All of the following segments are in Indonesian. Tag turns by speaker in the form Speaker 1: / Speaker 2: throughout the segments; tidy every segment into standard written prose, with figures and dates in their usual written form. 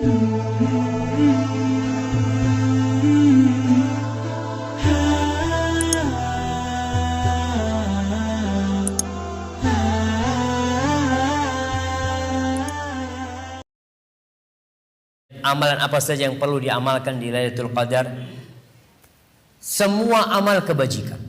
Speaker 1: Amalan apa saja yang perlu diamalkan di Lailatul Qadar? Semua amal kebajikan.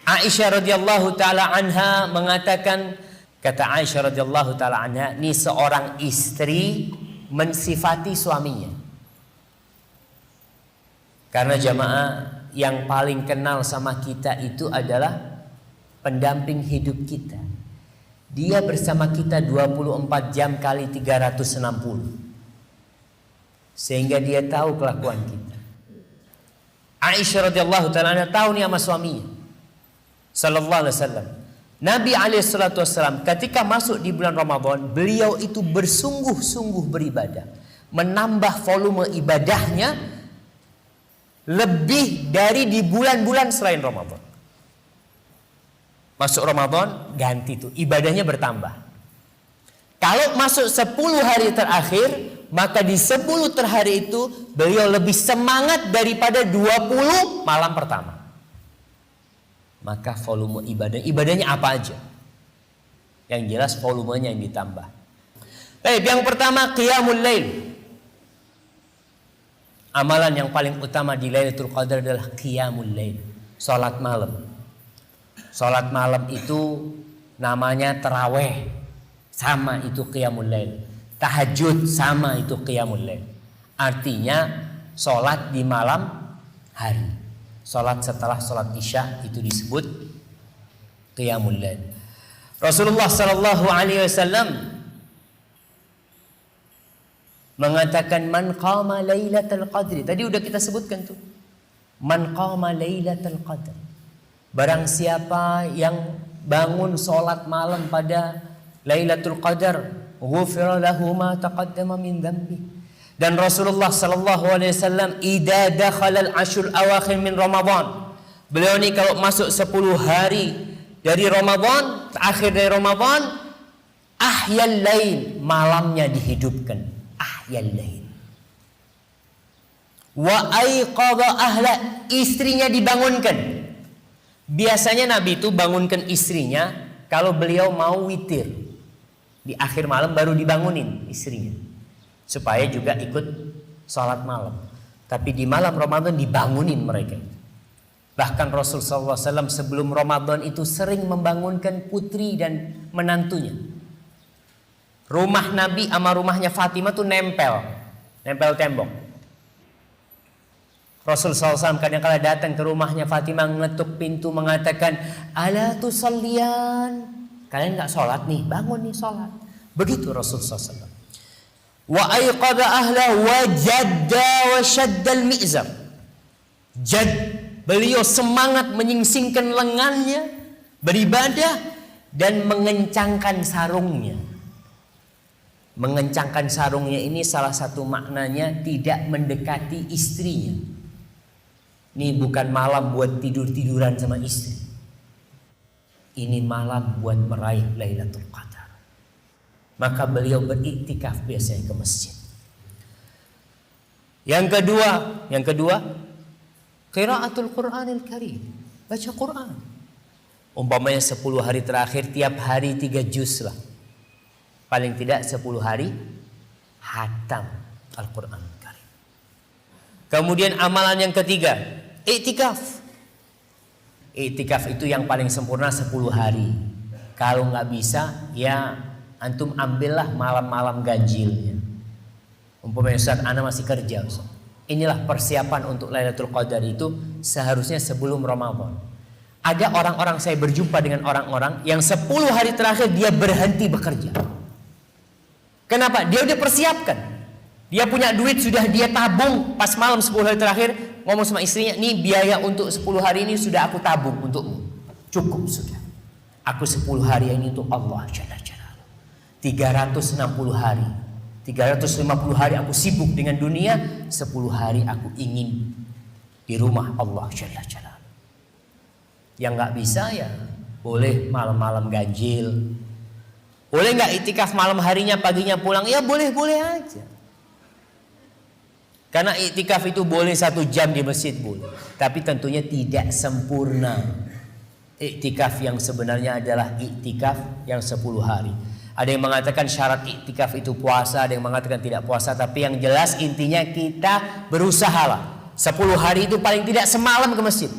Speaker 1: Aisyah radhiyallahu taala anha mengatakan, kata Aisyah radhiyallahu taala anha, ini seorang istri mensifati suaminya. Karena jamaah, yang paling kenal sama kita itu adalah pendamping hidup kita. Dia bersama kita 24 jam kali 360. Sehingga dia tahu kelakuan kita. Aisyah radhiyallahu taala anha tahu nih sama suaminya sallallahu alaihi wasallam. Nabi alaihi salatu wasallam ketika masuk di bulan Ramadan, beliau itu bersungguh-sungguh beribadah, menambah volume ibadahnya lebih dari di bulan-bulan selain Ramadan. Masuk Ramadan, ganti tuh, ibadahnya bertambah. Kalau masuk 10 hari terakhir, maka di 10 terhari itu beliau lebih semangat daripada 20 malam pertama. Maka volume ibadahnya apa aja? Yang jelas volumenya yang ditambah. Baik, yang pertama qiyamul lail. Amalan yang paling utama di Lailatul Qadar adalah qiyamul lail, salat malam. Salat malam itu namanya taraweh, sama itu qiyamul lail. Tahajud sama itu qiyamul lail. Artinya salat di malam hari. Salat setelah salat Isya itu disebut qiyamul lail. Rasulullah sallallahu alaihi wasallam mengatakan man qama lailatul qadri. Tadi udah kita sebutkan tuh. Man qama lailatul qadri. Barang siapa yang bangun salat malam pada Lailatul Qadar, ghufira lahu ma taqaddama min dhanbi. Dan Rasulullah sallallahu alaihi wasallam idza dakhala al-ashr awakhir min Ramadan. Beliau ni kalau masuk 10 hari dari Ramadan, akhir dari Ramadan, ahyal lail, malamnya dihidupkan. Ahyal lail. Wa aiqadha ahla, istrinya dibangunkan. Biasanya Nabi itu bangunkan istrinya kalau beliau mau witir. Di akhir malam baru dibangunin istrinya. Supaya juga ikut sholat malam. Tapi di malam Ramadan dibangunin mereka. Bahkan Rasulullah SAW sebelum Ramadan itu sering membangunkan putri dan menantunya. Rumah Nabi sama rumahnya Fatimah tuh nempel tembok. Rasul SAW kadang-kala datang ke rumahnya Fatimah, ngetuk pintu mengatakan, ala tusallian, kalian gak sholat nih, bangun nih sholat. Begitu Rasul SAW. Wa ayqadha ahla wa jadda wa shaddal mi'zar. Beliau semangat menyingsingkan lengannya, beribadah dan mengencangkan sarungnya. Mengencangkan sarungnya ini salah satu maknanya tidak mendekati istrinya. Ini bukan malam buat tidur-tiduran sama istri. Ini malam buat meraih Lailatul Qadar. Maka beliau beriktikaf biasanya ke masjid. Yang kedua, qiraatul Qur'anil Karim, baca Quran. Umpamanya 10 hari terakhir tiap hari 3 juz lah. Paling tidak 10 hari hatam Al-Qur'an Karim. Kemudian amalan yang ketiga, iktikaf. Iktikaf itu yang paling sempurna 10 hari. Kalau nggak bisa, ya antum ambillah malam-malam ganjilnya. Umpamanya Ustaz, ana masih kerja Ustaz. Inilah persiapan untuk Lailatul Qadar itu seharusnya sebelum Ramadan. Ada orang-orang, saya berjumpa dengan orang-orang yang 10 hari terakhir dia berhenti bekerja. Kenapa? Dia udah persiapkan. Dia punya duit, sudah dia tabung. Pas malam 10 hari terakhir ngomong sama istrinya, nih biaya untuk 10 hari ini sudah aku tabung untukmu. Cukup sudah. Aku 10 hari ini untuk Allah Jalla Jalla. 360 hari. 350 hari aku sibuk dengan dunia. 10 hari aku ingin di rumah Allah Jalla Jalla. Yang gak bisa ya boleh malam-malam ganjil. Boleh nggak iktikaf malam harinya, paginya pulang? Ya boleh-boleh aja. Karena iktikaf itu boleh 1 jam di masjid boleh. Tapi tentunya tidak sempurna. Iktikaf yang sebenarnya adalah iktikaf yang 10 hari. Ada yang mengatakan syarat iktikaf itu puasa, ada yang mengatakan tidak puasa. Tapi yang jelas intinya kita berusaha lah. 10 hari itu paling tidak semalam ke masjid.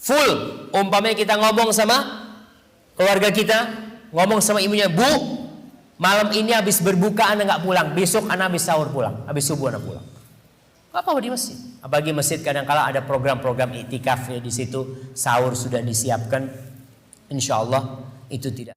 Speaker 1: Full. Umpamanya kita ngomong sama keluarga kita, ngomong sama ibunya, Bu, malam ini habis berbuka Anda nggak pulang, besok Anda habis sahur pulang, habis subuh Anda pulang. Apa di masjid? Bagi masjid kadang-kala ada program-program iktikaf ya, di situ sahur sudah disiapkan. Insya Allah itu tidak